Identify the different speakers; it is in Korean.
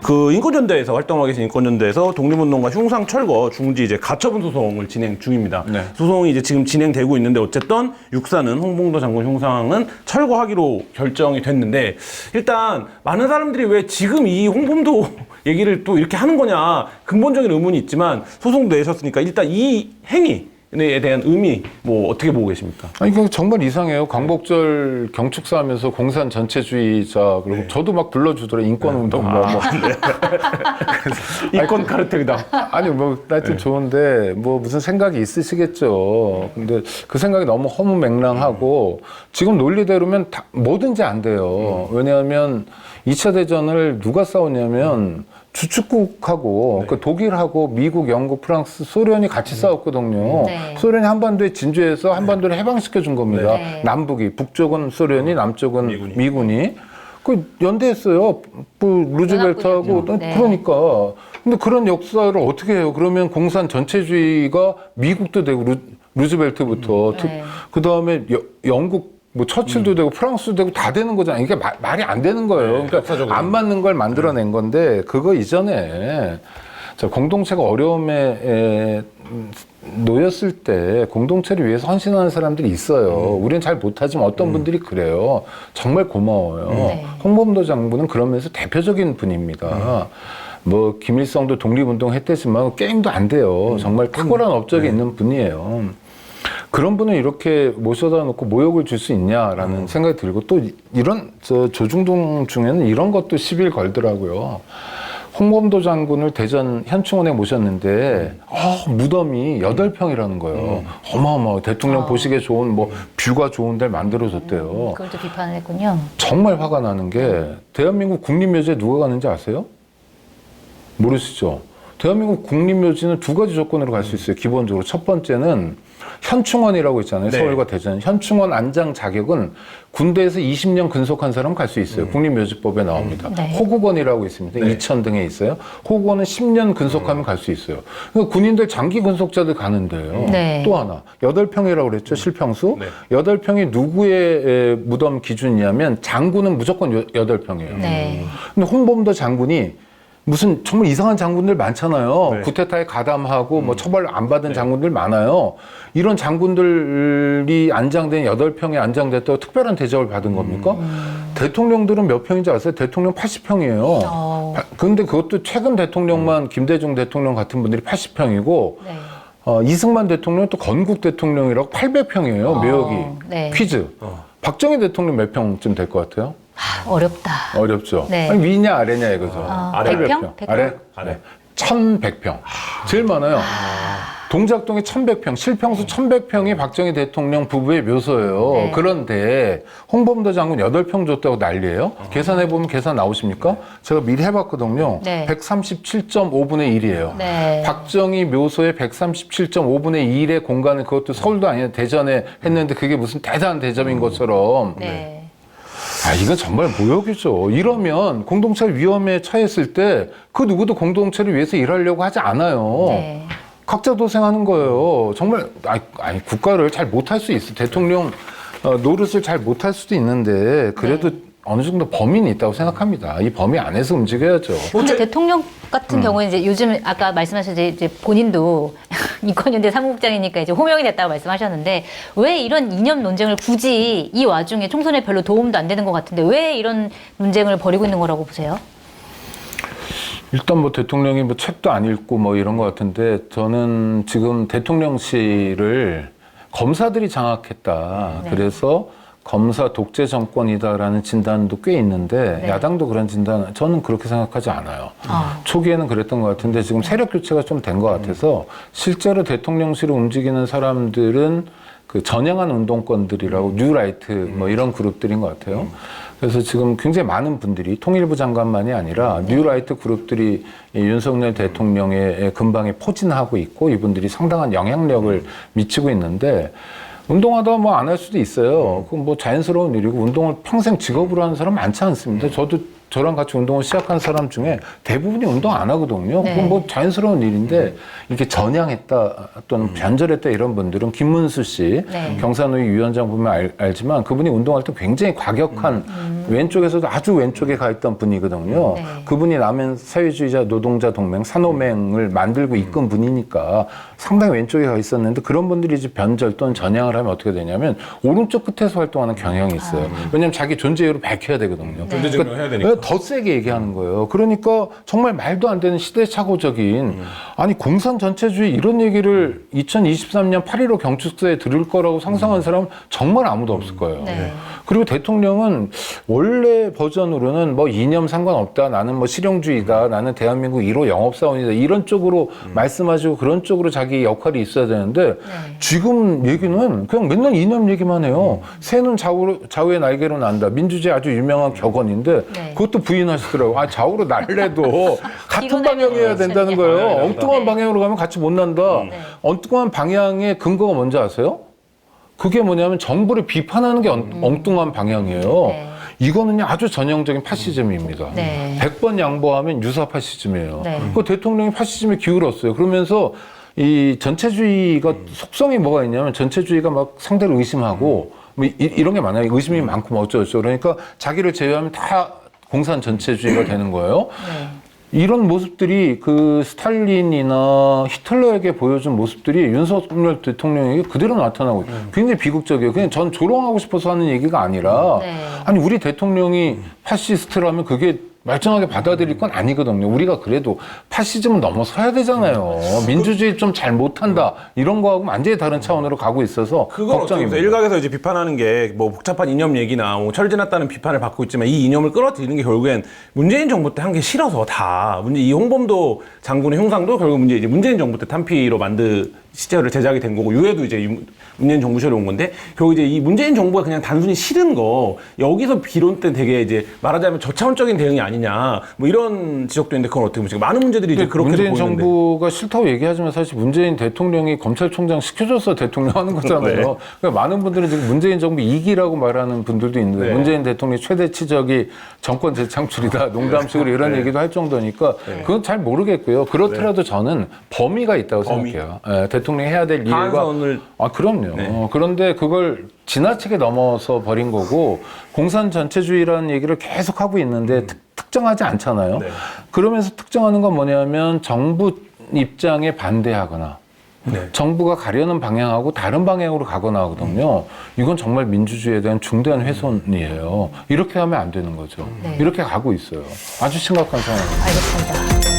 Speaker 1: 그 인권연대에서 활동하고 계신 인권연대에서 독립운동가 흉상 철거 중지 이제 가처분 소송을 진행 중입니다.
Speaker 2: 네.
Speaker 1: 소송이 이제 지금 진행되고 있는데 어쨌든 육사는 홍범도 장군 흉상은 철거하기로 결정이 됐는데 일단 많은 사람들이 왜 지금 이 홍범도 얘기를 또 이렇게 하는 거냐 근본적인 의문이 있지만 소송도 내셨으니까 일단 이 행위에 대한 의미 뭐 어떻게 보고 계십니까?
Speaker 2: 아니, 이거 정말 이상해요. 광복절 경축사 하면서 공산 전체주의자, 그리고
Speaker 1: 네.
Speaker 2: 저도 막 불러주더라고요. 인권운동,
Speaker 1: 인권 카르텔이다.
Speaker 2: 아니, 뭐, 하여튼 좋은데, 뭐, 무슨 생각이 있으시겠죠. 근데 그 생각이 너무 허무맹랑하고, 지금 논리대로면 뭐든지 안 돼요. 왜냐하면 2차 대전을 누가 싸웠냐면, 주축국하고 그 독일하고 미국, 영국, 프랑스, 소련이 같이 싸웠거든요.
Speaker 3: 네.
Speaker 2: 소련이 한반도에 진주해서 한반도를 해방시켜 준 겁니다.
Speaker 3: 네.
Speaker 2: 남북이 북쪽은 소련이, 남쪽은
Speaker 1: 미군이.
Speaker 2: 미군이. 그 연대했어요. 뭐 루즈벨트하고
Speaker 3: 연합군이었죠. 네.
Speaker 2: 그러니까. 근데 그런 역사를 어떻게 해요? 그러면 공산 전체주의가 미국도 되고 루즈벨트부터
Speaker 3: 네.
Speaker 2: 그 다음에 영국 뭐 처칠도 되고 프랑스도 되고 다 되는 거잖아요. 이게 말이 안 되는 거예요. 그러니까 안 맞는 걸 만들어낸 건데 그거 이전에 공동체가 어려움에 놓였을 때 공동체를 위해서 헌신하는 사람들이 있어요. 우리는 잘 못하지만 어떤 분들이 그래요. 정말 고마워요.
Speaker 3: 네.
Speaker 2: 홍범도 장군은 그런 면에서 대표적인 분입니다. 뭐 김일성도 독립운동 했댔지만 게임도 안 돼요. 정말 탁월한 업적이 있는 분이에요. 그런 분을 이렇게 모셔다 놓고 모욕을 줄 수 있냐라는 생각이 들고 또 이런 조중동 중에는 이런 것도 시비를 걸더라고요. 홍범도 장군을 대전 현충원에 모셨는데 무덤이 8평이라는 거예요. 어마어마 대통령 보시기에 좋은 뭐 뷰가 좋은 데를 만들어줬대요.
Speaker 3: 그걸 또 비판을 했군요.
Speaker 2: 정말 화가 나는 게 대한민국 국립묘지에 누가 가는지 아세요? 모르시죠? 대한민국 국립묘지는 2가지 조건으로 갈 수 있어요. 기본적으로 첫 번째는 현충원이라고 있잖아요.
Speaker 1: 네.
Speaker 2: 서울과 대전. 현충원 안장 자격은 군대에서 20년 근속한 사람 갈 수 있어요. 국립묘지법에 나옵니다.
Speaker 3: 네.
Speaker 2: 호국원이라고 있습니다.
Speaker 1: 네.
Speaker 2: 이천 등에 있어요. 호국원은 10년 근속하면 갈 수 있어요. 그러니까 군인들 장기 근속자들 가는데요.
Speaker 3: 네.
Speaker 2: 또 하나 8평이라고 그랬죠. 실평수.
Speaker 1: 네.
Speaker 2: 8평이 누구의 무덤 기준이냐면 장군은 무조건 8평이에요.
Speaker 3: 네.
Speaker 2: 근데 홍범도 장군이 무슨 정말 이상한 장군들 많잖아요.
Speaker 1: 네.
Speaker 2: 쿠데타에 가담하고 뭐 처벌 안 받은 장군들 많아요. 이런 장군들이 안장된 8평에 안장됐다고 특별한 대접을 받은 겁니까? 대통령들은 몇 평인지 아세요? 대통령 80평이에요. 근데 그것도 최근 대통령만 김대중 대통령 같은 분들이 80평이고
Speaker 3: 네.
Speaker 2: 이승만 대통령 또 건국 대통령이라고 800평이에요. 묘역이.
Speaker 3: 네.
Speaker 2: 퀴즈. 박정희 대통령 몇 평쯤 될 것 같아요?
Speaker 3: 어렵다.
Speaker 2: 어렵죠.
Speaker 3: 네.
Speaker 2: 아니, 위냐 아래냐 이거죠.
Speaker 1: 아래.
Speaker 3: 100평?
Speaker 2: 아래?
Speaker 1: 아래.
Speaker 2: 1100평. 제일 많아요. 동작동에 1100평, 실평수 1100평이 박정희 대통령 부부의 묘소예요.
Speaker 3: 네.
Speaker 2: 그런데 홍범도 장군 8평 줬다고 난리예요. 계산해보면 계산 나오십니까? 제가 미리 해봤거든요.
Speaker 3: 네.
Speaker 2: 137.5분의 1이에요.
Speaker 3: 네.
Speaker 2: 박정희 묘소에 137.5분의 1의 공간을 그것도 서울도 아니라 대전에 했는데 그게 무슨 대단한 대접인 것처럼.
Speaker 3: 네.
Speaker 2: 이건 정말 모욕이죠. 이러면 공동체를 위험에 처했을 때 그 누구도 공동체를 위해서 일하려고 하지 않아요.
Speaker 3: 네.
Speaker 2: 각자 도생하는 거예요. 정말 국가를 잘 못할 수 있어. 대통령 노릇을 잘 못할 수도 있는데 그래도 어느 정도 범인이 있다고 생각합니다. 이 범위 안에서 움직여야죠.
Speaker 3: 근데 대통령 같은 경우는 이제 요즘 아까 말씀하신 이제 본인도 인권연대 사무국장이니까 이제 호명이 됐다고 말씀하셨는데 왜 이런 이념 논쟁을 굳이 이 와중에 총선에 별로 도움도 안 되는 것 같은데 왜 이런 논쟁을 벌이고 있는 거라고 보세요?
Speaker 2: 일단 뭐 대통령이 뭐 책도 안 읽고 뭐 이런 것 같은데 저는 지금 대통령실을 검사들이 장악했다.
Speaker 3: 네.
Speaker 2: 그래서 검사 독재 정권이다라는 진단도 꽤 있는데
Speaker 3: 네.
Speaker 2: 야당도 그런 진단 저는 그렇게 생각하지 않아요. 초기에는 그랬던 것 같은데 지금 세력 교체가 좀 된 것 같아서 실제로 대통령실을 움직이는 사람들은 그 전향한 운동권들이라고 뉴라이트 뭐 이런 그룹들인 것 같아요. 그래서 지금 굉장히 많은 분들이 통일부 장관만이 아니라 뉴라이트 그룹들이 윤석열 대통령의 근방에 포진하고 있고 이분들이 상당한 영향력을 미치고 있는데 운동하다 뭐 안 할 수도 있어요. 그건 뭐 자연스러운 일이고 운동을 평생 직업으로 하는 사람 많지 않습니다. 저도 저랑 같이 운동을 시작한 사람 중에 대부분이 운동 안 하거든요.
Speaker 3: 네.
Speaker 2: 그건 뭐 자연스러운 일인데 이렇게 전향했다 또는 변절했다 이런 분들은 김문수 씨
Speaker 3: 네.
Speaker 2: 경산노위 위원장 보면 알지만 그분이 운동할 때 굉장히 과격한 왼쪽에서도 아주 왼쪽에 가 있던 분이거든요.
Speaker 3: 네.
Speaker 2: 그분이 남한 사회주의자 노동자 동맹, 산호맹을 만들고 이끈 분이니까 상당히 왼쪽에 가 있었는데 그런 분들이 이제 변절 또는 전향을 하면 어떻게 되냐면 오른쪽 끝에서 활동하는 경향이 있어요. 왜냐하면 자기 존재 이유를 밝혀야 되거든요.
Speaker 1: 존재 증명해야 되니까.
Speaker 2: 더 세게 얘기하는 거예요. 그러니까 정말 말도 안 되는 시대착오적인 아니 공산 전체주의 이런 얘기를 2023년 8.15 경축사에 들을 거라고 상상한 사람은 정말 아무도 없을 거예요.
Speaker 3: 네.
Speaker 2: 그리고 대통령은 원래 버전으로는 뭐 이념 상관없다. 나는 뭐 실용주의다. 나는 대한민국 1호 영업사원이다. 이런 쪽으로 말씀하시고 그런 쪽으로 자기 역할이 있어야 되는데 지금 얘기는 그냥 맨날 이념 얘기만 해요. 새는 좌우의 날개로 난다. 민주주의 아주 유명한 격언인데
Speaker 3: 네.
Speaker 2: 그것도 부인하시더라고요. 아, 좌우로 날래도 같은
Speaker 3: 피곤하면
Speaker 2: 방향이어야 된다는 거예요.
Speaker 1: 네.
Speaker 2: 엉뚱한 방향으로 가면 같이 못 난다. 엉뚱한 방향의 근거가 뭔지 아세요? 그게 뭐냐면 정부를 비판하는 게 엉뚱한 방향이에요.
Speaker 3: 네.
Speaker 2: 이거는요 아주 전형적인 파시즘입니다.
Speaker 3: 네.
Speaker 2: 100번 양보하면 유사 파시즘이에요.
Speaker 3: 네.
Speaker 2: 그 대통령이 파시즘에 기울었어요. 그러면서 이 전체주의가 속성이 뭐가 있냐면 전체주의가 막 상대를 의심하고 뭐 이런 게 많아요. 의심이 많고 뭐 어쩌고저쩌고 그러니까 자기를 제외하면 다 공산 전체주의가 되는 거예요.
Speaker 3: 네.
Speaker 2: 이런 모습들이 그 스탈린이나 히틀러에게 보여준 모습들이 윤석열 대통령에게 그대로 나타나고 있어요. 굉장히 비극적이에요. 그냥 전 조롱하고 싶어서 하는 얘기가 아니라
Speaker 3: 네.
Speaker 2: 아니 우리 대통령이 파시스트라면 그게 말짱하게 받아들일 건 아니거든요. 우리가 그래도 파시즘은 넘어서야 되잖아요. 민주주의 좀 잘 못한다. 이런 거하고 완전히 다른 차원으로 가고 있어서
Speaker 1: 그건
Speaker 2: 걱정입니다.
Speaker 1: 일각에서 이제 비판하는 게 뭐 복잡한 이념 얘기나 뭐 철지났다는 비판을 받고 있지만 이 이념을 끌어들이는 게 결국엔 문재인 정부 때 한 게 싫어서 다 이 홍범도 장군의 형상도 결국 이제 문재인 정부 때 탄피로 만든 시절을 제작이 된 거고 유해도 이제 문재인 정부 시절에 온 건데 결국 이제 이 문재인 정부가 그냥 단순히 싫은 거 여기서 비롯된 되게 이제 말하자면 저차원적인 대응이 아니냐 뭐 이런 지적도 있는데 그건 어떻게 보세요? 많은 문제들이 이제 그렇게
Speaker 2: 문재인
Speaker 1: 보이는데.
Speaker 2: 정부가 싫다고 얘기하지만 사실 문재인 대통령이 검찰총장 시켜줘서 대통령 하는 거잖아요.
Speaker 1: 네.
Speaker 2: 그러니까 많은 분들은 지금 문재인 정부 2기라고 말하는 분들도 있는데
Speaker 1: 네.
Speaker 2: 문재인 대통령이 최대 치적이 정권 재창출이다 농담식으로 이런
Speaker 1: 네.
Speaker 2: 얘기도 할 정도니까 그건 잘 모르겠고요. 그렇더라도 저는 범위가 있다고
Speaker 1: 범위.
Speaker 2: 생각해요. 예, 대통령이 해야 될 일과
Speaker 1: 한선을
Speaker 2: 그럼요.
Speaker 1: 네.
Speaker 2: 그런데 그걸 지나치게 넘어서 버린 거고 공산 전체주의라는 얘기를 계속 하고 있는데 특정하지 않잖아요.
Speaker 1: 네.
Speaker 2: 그러면서 특정하는 건 뭐냐면 정부 입장에 반대하거나
Speaker 1: 네.
Speaker 2: 정부가 가려는 방향하고 다른 방향으로 가거나 하거든요. 이건 정말 민주주의에 대한 중대한 훼손이에요. 이렇게 하면 안 되는 거죠.
Speaker 3: 네.
Speaker 2: 이렇게 가고 있어요. 아주 심각한 상황입니다.
Speaker 3: 알겠습니다.